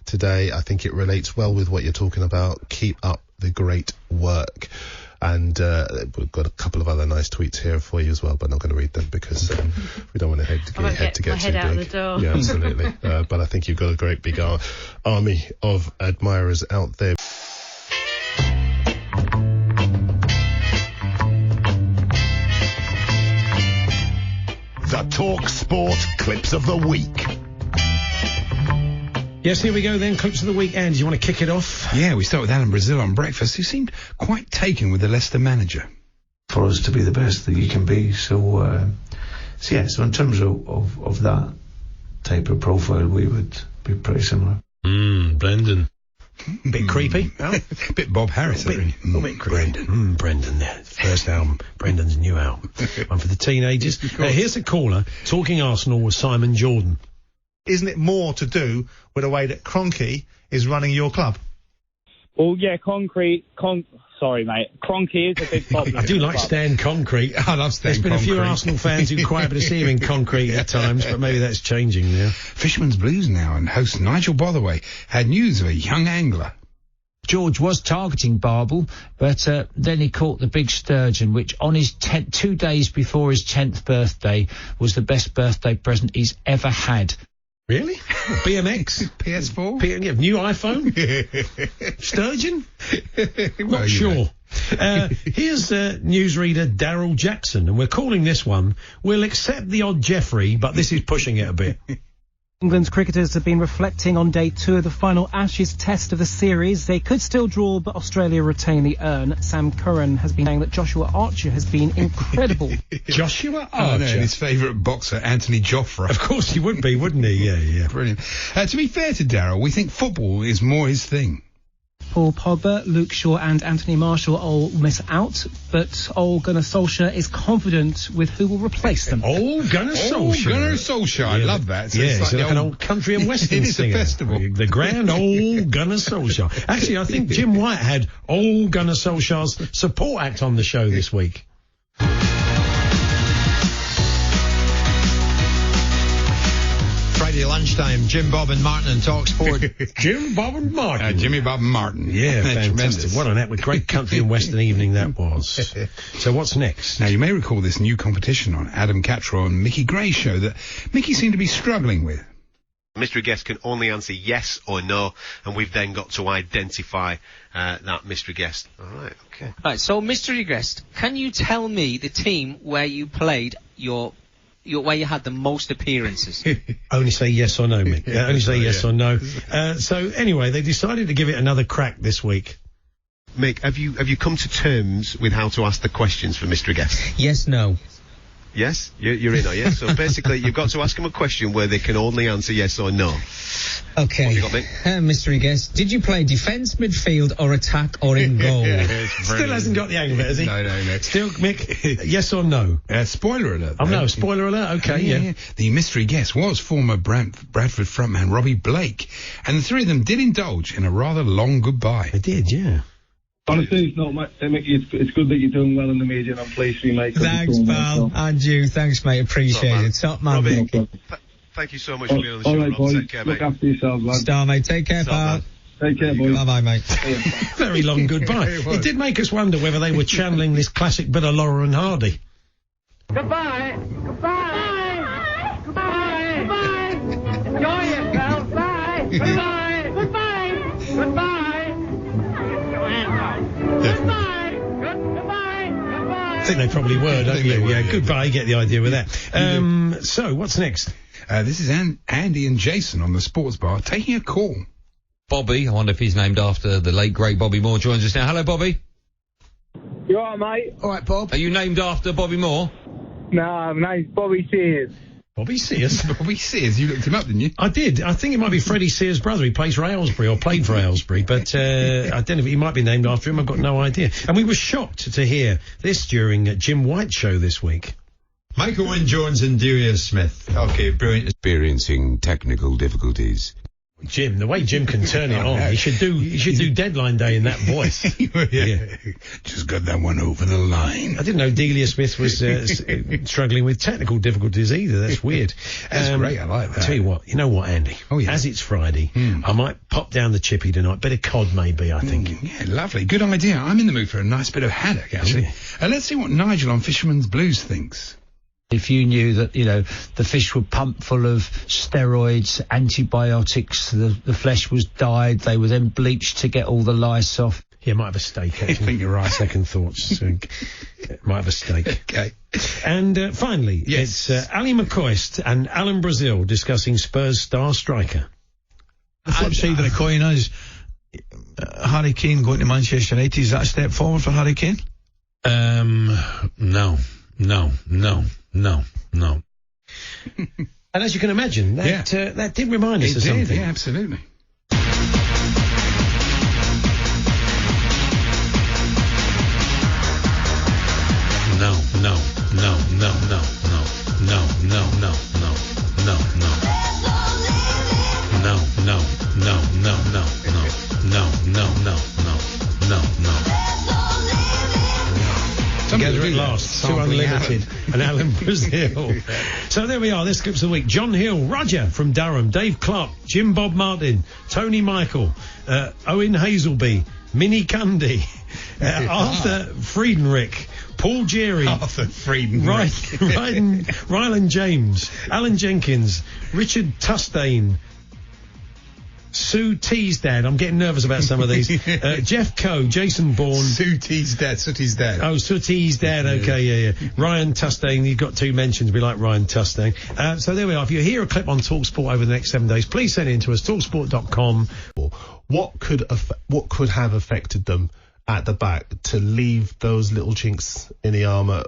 today. I think it relates well with what you're talking about. Keep up the great work. And we've got a couple of other nice tweets here for you as well, but I'm not going to read them because we don't want to get too big. Out the door. Yeah, absolutely. But I think you've got a great big army of admirers out there. The talkSPORT Clips of the Week. Yes, here we go then. Clips of the week. Andy, you want to kick it off? Yeah, we start with Alan Brazil on breakfast, who seemed quite taken with the Leicester manager. For us to be the best that you can be. So in terms of that type of profile, we would be pretty similar. Brendan. Bit creepy. Bit Bob Harris. A bit creepy. Brendan, first album. Brendan's new album. One for the teenagers. Here's a caller talking Arsenal with Simon Jordan. Isn't it more to do with the way that Kroenke is running your club? Well, yeah, sorry, mate. Kroenke is a big problem. I do like Stan Concrete. I love Stan There's been a few Arsenal fans who quite a bit of see him in concrete at times, but maybe that's changing now. Fisherman's Blues now, and host Nigel Botherway had news of a young angler. George was targeting barbel, but then he caught the big sturgeon, which on his 2 days before his 10th birthday was the best birthday present he's ever had. Really? BMX? PS4? New iPhone? Sturgeon? Well, Not sure. Here's newsreader Daryl Jackson, and we're calling this one, "We'll accept the odd Jeffrey, but this is pushing it a bit." England's cricketers have been reflecting on day 2 of the final Ashes test of the series. They could still draw, but Australia retain the urn. Sam Curran has been saying that Joshua Archer has been incredible. Joshua Archer? Oh, no, his favourite boxer, Anthony Joffre. Of course he would be, wouldn't he? Yeah. Brilliant. To be fair to Daryl, we think football is more his thing. Paul Pogba, Luke Shaw and Anthony Marshall all miss out, but Ole Gunnar Solskjaer is confident with who will replace them. Ole Gunnar Solskjaer. I love that. So it's like an old country and western singer. It's a festival. The grand Ole Gunnar Solskjaer. Actually, I think Jim White had Ole Gunnar Solskjaer's support act on the show this week. Friday lunchtime, Jim, Bob and Martin and talkSPORT. Jim, Bob and Martin. Jimmy, Bob and Martin. Yeah, fantastic. Tremendous. What an great country and western evening that was. So what's next? Now, you may recall this new competition on Adam Cattrall and Mickey Gray's show that Mickey seemed to be struggling with. Mystery guest can only answer yes or no, and we've then got to identify that mystery guest. All right, okay. Right, so mystery guest, can you tell me the team where you played where you had the most appearances? Only say yes or no, Mick. Only say yes or no. So anyway, they decided to give it another crack this week. Mick, have you come to terms with how to ask the questions for mystery guests? Yes, no. Yes? You're in, are you? So basically, you've got to ask them a question where they can only answer yes or no. Okay. What have you got, Mick? Mystery guest, did you play defence, midfield, or attack, or in goal? Still hasn't got the hang of it, has he? No. Still, Mick, yes or no? Spoiler alert. Oh, no, spoiler alert, okay, yeah. The mystery guest was former Bradford frontman Robbie Blake, and the three of them did indulge in a rather long goodbye. They did, yeah. Honestly, it's not much. It's good that you're doing well in the media, and I'm pleased for you, mate. Thanks, pal. And you. Thanks, mate. Appreciate it. Top man. Robbie, thank you so much for being on the show, all right, boys. Take care, Look mate. after yourselves, lad. Star, mate. Take care, pal. Take care, boys. Bye-bye, mate. Very long goodbye. It did make us wonder whether they were channeling this classic bit of Laurel and Hardy. Goodbye. Goodbye. Goodbye. Goodbye. Enjoy yourself. Bye. Goodbye. Goodbye. Goodbye. I think they probably were, don't you? Yeah, goodbye, you get the idea with that. So, what's next? This is Andy and Jason on the sports bar taking a call. Bobby, I wonder if he's named after the late, great Bobby Moore, joins us now. Hello, Bobby. You all right, mate? All right, Bob. Are you named after Bobby Moore? No, my name's Bobby Sears. Bobby Sears? Bobby Sears, you looked him up, didn't you? I did. I think it might be Freddie Sears' brother. He plays for Aylesbury, or played for Aylesbury, but I don't know if he might be named after him. I've got no idea. And we were shocked to hear this during Jim White's show this week. Michael Wynne-Jones and Darius Smith. Okay, brilliant. Experiencing technical difficulties. Jim, the way Jim can turn it on, he should do Deadline Day in that voice. Yeah. Just got that one over the line. I didn't know Delia Smith was struggling with technical difficulties either. That's weird. That's great. I like that. Tell you what, Andy? Oh, yeah. As it's Friday, I might pop down the chippy tonight. Bit of cod, maybe. I think. Yeah, lovely. Good idea. I'm in the mood for a nice bit of haddock, actually. Let's see what Nigel on Fisherman's Blues thinks. If you knew that, the fish were pumped full of steroids, antibiotics, the flesh was dyed, they were then bleached to get all the lice off. Yeah, might have a steak. I think you're right. Second thoughts. Might have a steak. Okay. And finally, it's Ali McCoist and Alan Brazil discussing Spurs star striker. The flip side of the coin is Harry Kane going to Manchester United. Is that a step forward for Harry Kane? No. And as you can imagine, that did remind us of something. Yeah, absolutely. Together at last, to Unlimited and Alan Brazil. So there we are, this Clips of the Week. John Hill, Roger from Durham, Dave Clark, Jim Bob Martin, Tony Michael, Owen Hazelby, Minnie Cundy, Arthur Friedenrich, Paul Jerry, Arthur Friedenrich, Ryland James, Alan Jenkins, Richard Tustane, Sue T's dad. I'm getting nervous about some of these. Jeff Coe, Jason Bourne. Sooty's dad. Oh, Sooty's dad. Okay, yeah. Ryan Tustane. You've got two mentions. We like Ryan Tustane. So there we are. If you hear a clip on TalkSport over the next 7 days, please send it in to us. TalkSport.com. What could have affected them at the back to leave those little chinks in the armour?